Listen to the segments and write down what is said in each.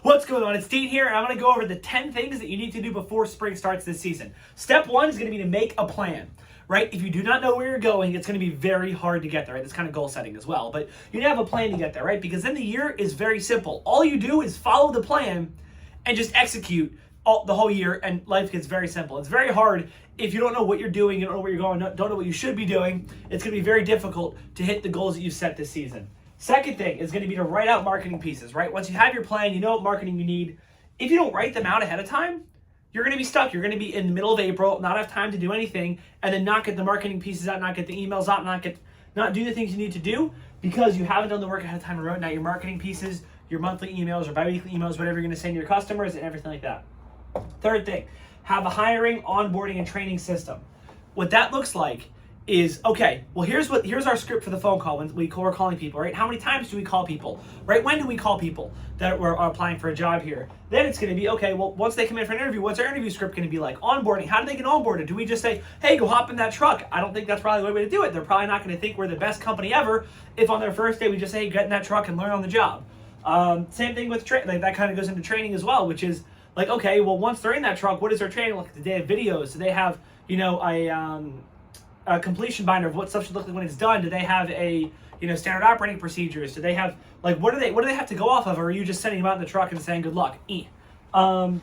What's going on? It's Dean here, and I'm going to go over the 10 things that you need to do before spring starts this season. Step one is going to be to make a plan, right? If you do not know where you're going, it's going to be very hard to get there, right? That's kind of goal setting as well, but you need to have a plan to get there, right? Because then the year is very simple. All you do is follow the plan and just execute the whole year, and life gets very simple. It's very hard if you don't know what you're doing, you don't know where you're going, don't know what you should be doing. It's going to be very difficult to hit the goals that you set this season. Second thing is going to be to write out marketing pieces, right? Once you have your plan, you know what marketing you need. If you don't write them out ahead of time, you're going to be stuck. You're going to be in the middle of April, not have time to do anything, and then not get the marketing pieces out, not get the emails out, not do the things you need to do because you haven't done the work ahead of time and wrote out your marketing pieces, your monthly emails or bi-weekly emails, whatever you're going to send your customers and everything like that. Third thing, have a hiring, onboarding, and training system. What that looks like is, okay, well, here's our script for the phone call when we're calling people, right? How many times do we call people, right? When do we call people that are applying for a job here? Then it's going to be, okay, well, once they come in for an interview, what's our interview script going to be like? Onboarding, how do they get onboarded? Do we just say, hey, go hop in that truck? I don't think that's probably the right way to do it. They're probably not going to think we're the best company ever if on their first day we just say, hey, get in that truck and learn on the job. Same thing with training. Like, that kind of goes into training as well, which is like, okay, well, once they're in that truck, what is their training like? Do they have videos? Do they have, a completion binder of what stuff should look like when it's done? Do they have a standard operating procedures? Do they have what do they have to go off of, or are you just sending them out in the truck and saying good luck? Have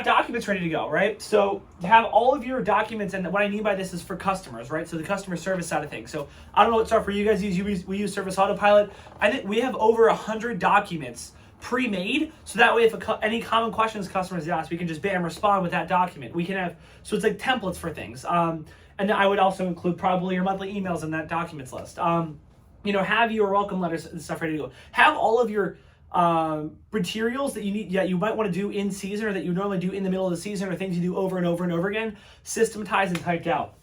documents ready to go, right? So have all of your documents, and what I mean by this is for customers, right? So the customer service side of things. So I don't know what software you guys use. We use Service Autopilot. I think we have over 100 documents pre-made, so that way if any common questions customers ask, we can just bam respond with that document. We can have, so it's like templates for things. And I would also include probably your monthly emails in that documents list. Have your welcome letters and stuff ready to go. Have all of your materials that you need, you might want to do in season, or that you normally do in the middle of the season, or things you do over and over and over again, systematized and typed out.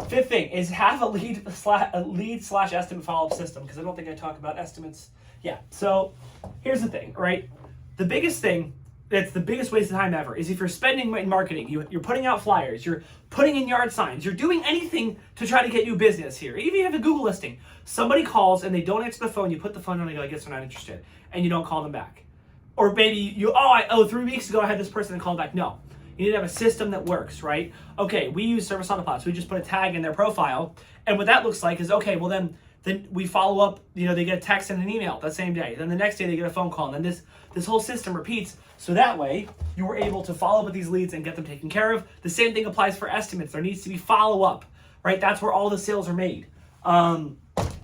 Fifth thing is have a lead/estimate follow-up system, because I don't think I talk about estimates. Yeah, so here's the thing, right? The biggest thing that's the biggest waste of time ever is if you're spending in marketing, you're putting out flyers, you're putting in yard signs, you're doing anything to try to get new business here. Even if you have a Google listing, somebody calls and they don't answer the phone, you put the phone on and go, I guess they're not interested, and you don't call them back. Or maybe 3 weeks ago I had this person call back. No, you need to have a system that works, right? Okay, we use Service Autopilot, so we just put a tag in their profile, and what that looks like is, okay, well then we follow up, they get a text and an email that same day. Then the next day they get a phone call, and then this whole system repeats, so that way you were able to follow up with these leads and get them taken care of. The same thing applies for estimates. There needs to be follow-up, right? That's where all the sales are made. A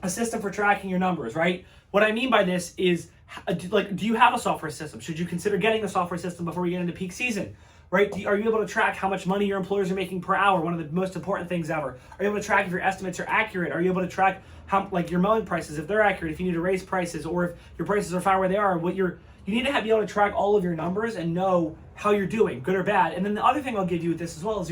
system for tracking your numbers, right? What I mean by this is, do you have a software system? Should you consider getting a software system before we get into peak season? Right? Are you able to track how much money your employers are making per hour? One of the most important things ever. Are you able to track if your estimates are accurate? Are you able to track how, your mowing prices, if they're accurate, if you need to raise prices, or if your prices are fine where they are? You need to be able to track all of your numbers and know how you're doing, good or bad. And then the other thing I'll give you with this as well is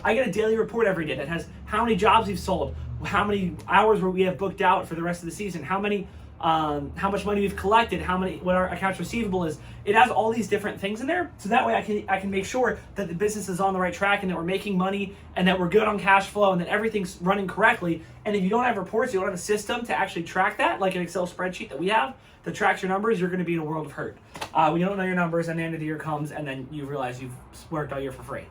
I get a daily report every day that has how many jobs we've sold, how many hours we have booked out for the rest of the season, how much money we've collected, what our accounts receivable is. It has all these different things in there, so that way I can make sure that the business is on the right track and that we're making money and that we're good on cash flow and that everything's running correctly. And if you don't have reports, you don't have a system to actually track that, like an Excel spreadsheet that we have that tracks your numbers, you're going to be in a world of hurt. When you don't know your numbers and the end of the year comes and then you realize you've worked all year for free.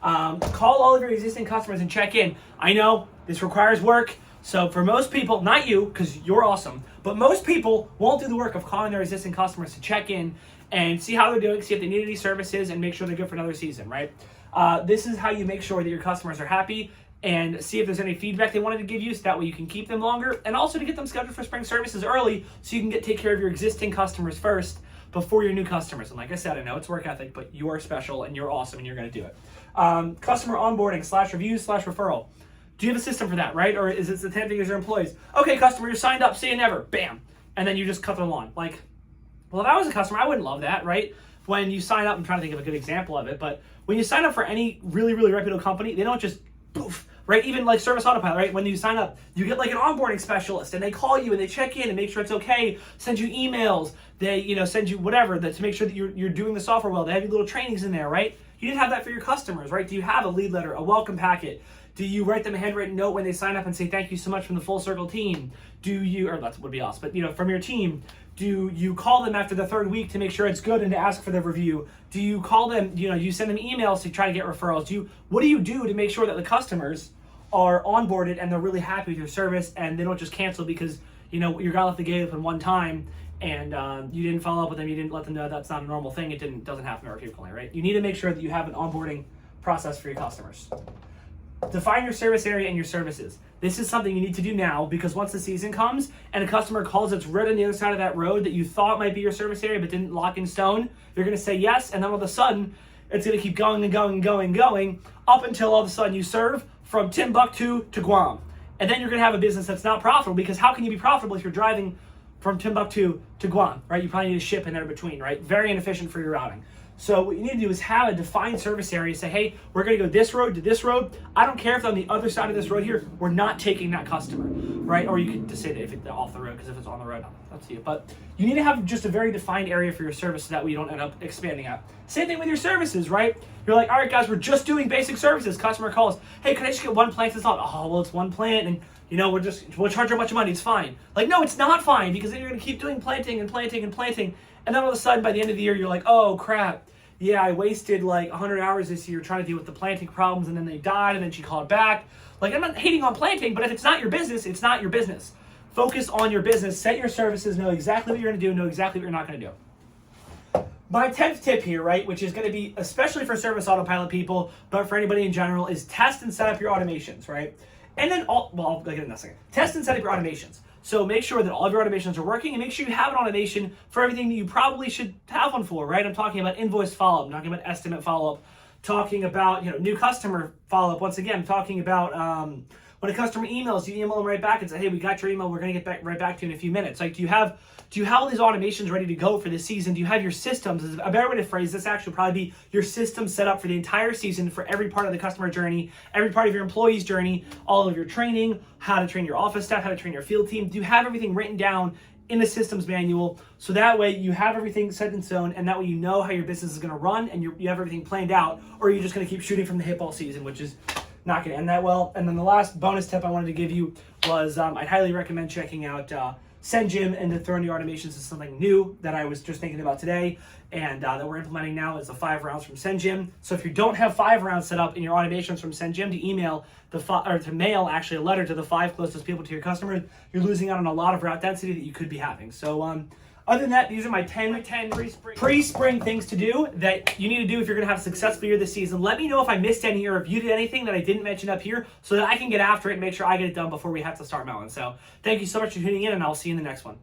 Call all of your existing customers and check in. I know this requires work. So for most people, not you, because you're awesome, but most people won't do the work of calling their existing customers to check in and see how they're doing, see if they need any services, and make sure they're good for another season, right? This is how you make sure that your customers are happy and see if there's any feedback they wanted to give you, so that way you can keep them longer, and also to get them scheduled for spring services early so you can take care of your existing customers first before your new customers. And like I said, I know it's work ethic, but you are special and you're awesome and you're going to do it. Customer onboarding /reviews/referral. Do you have a system for that, right? Or is it the 10 things your employees? Okay, customer, you're signed up, see you never, bam. And then you just cut them on. Well, if I was a customer, I wouldn't love that, right? When you sign up, I'm trying to think of a good example of it, but when you sign up for any really, really reputable company, they don't just poof, right? Even like Service Autopilot, right? When you sign up, you get like an onboarding specialist and they call you and they check in and make sure it's okay, send you emails, they send you whatever to make sure that you're doing the software well. They have your little trainings in there, right? You need to have that for your customers, right? Do you have a lead letter, a welcome packet? Do you write them a handwritten note when they sign up and say thank you so much from the Full Circle team? That would be us, but from your team, Do you call them after the third week to make sure it's good and to ask for their review? Do you call them, you send them emails to try to get referrals? What do you do to make sure that the customers are onboarded and they're really happy with your service and they don't just cancel because, your guy left the gate open one time and you didn't follow up with them, you didn't let them know that's not a normal thing, doesn't happen very frequently, right? You need to make sure that you have an onboarding process for your customers. Define your service area and your services. This is something you need to do now because once the season comes and a customer calls that's right on the other side of that road that you thought might be your service area but didn't lock in stone, you're going to say yes, and then all of a sudden it's going to keep going and going and going and going up until all of a sudden you serve from Timbuktu to Guam. And then you're going to have a business that's not profitable because how can you be profitable if you're driving from Timbuktu to Guam, right? You probably need to ship in there between, right? Very inefficient for your routing. So what you need to do is have a defined service area. Say, hey, we're going to go this road to this road. I don't care if on the other side of this road here, we're not taking that customer, right? Or you could just say that if it's off the road, because if it's on the road, that's you. But you need to have just a very defined area for your service so that way you don't end up expanding out. Same thing with your services, right? You're like, all right, guys, we're just doing basic services. Customer calls, hey, can I just get one plant installed? Oh, well, it's one plant, and we'll charge her a bunch of money. It's fine. Like, no, it's not fine because then you're going to keep doing planting and planting and planting, and then all of a sudden by the end of the year, you're like, oh crap. Yeah, I wasted like 100 hours this year trying to deal with the planting problems, and then they died, and then she called back. Like, I'm not hating on planting, but if it's not your business, it's not your business. Focus on your business, set your services, know exactly what you're going to do, know exactly what you're not going to do. My 10th tip here, right, which is going to be especially for service autopilot people, but for anybody in general, is test and set up your automations, right? And then, I'll get in a second. Test and set up your automations. So make sure that all of your automations are working and make sure you have an automation for everything that you probably should have one for, right? I'm talking about invoice follow-up, I'm talking about estimate follow-up, talking about new customer follow-up. Once again, talking about when a customer emails, you email them right back and say, hey, we got your email, we're going to get right back to you in a few minutes. Like, do you have all these automations ready to go for this season? Do you have your systems? A better way to phrase this actually would probably be your system set up for the entire season for every part of the customer journey, every part of your employee's journey, all of your training, how to train your office staff, how to train your field team. Do you have everything written down in the systems manual so that way you have everything set in stone and that way you know how your business is going to run and you have everything planned out, or are you just going to keep shooting from the hip all season, which is not going to end that well. And then the last bonus tip I wanted to give you was I'd highly recommend checking out SendGym and to throw in your automations is something new that I was just thinking about today and that we're implementing now is the 5 rounds from SendGym. So if you don't have 5 rounds set up in your automations from SendGym to mail actually a letter to the 5 closest people to your customers, you're losing out on a lot of route density that you could be having. So other than that, these are my 10 pre-spring things to do that you need to do if you're going to have a successful year this season. Let me know if I missed any or if you did anything that I didn't mention up here so that I can get after it and make sure I get it done before we have to start mowing. So thank you so much for tuning in, and I'll see you in the next one.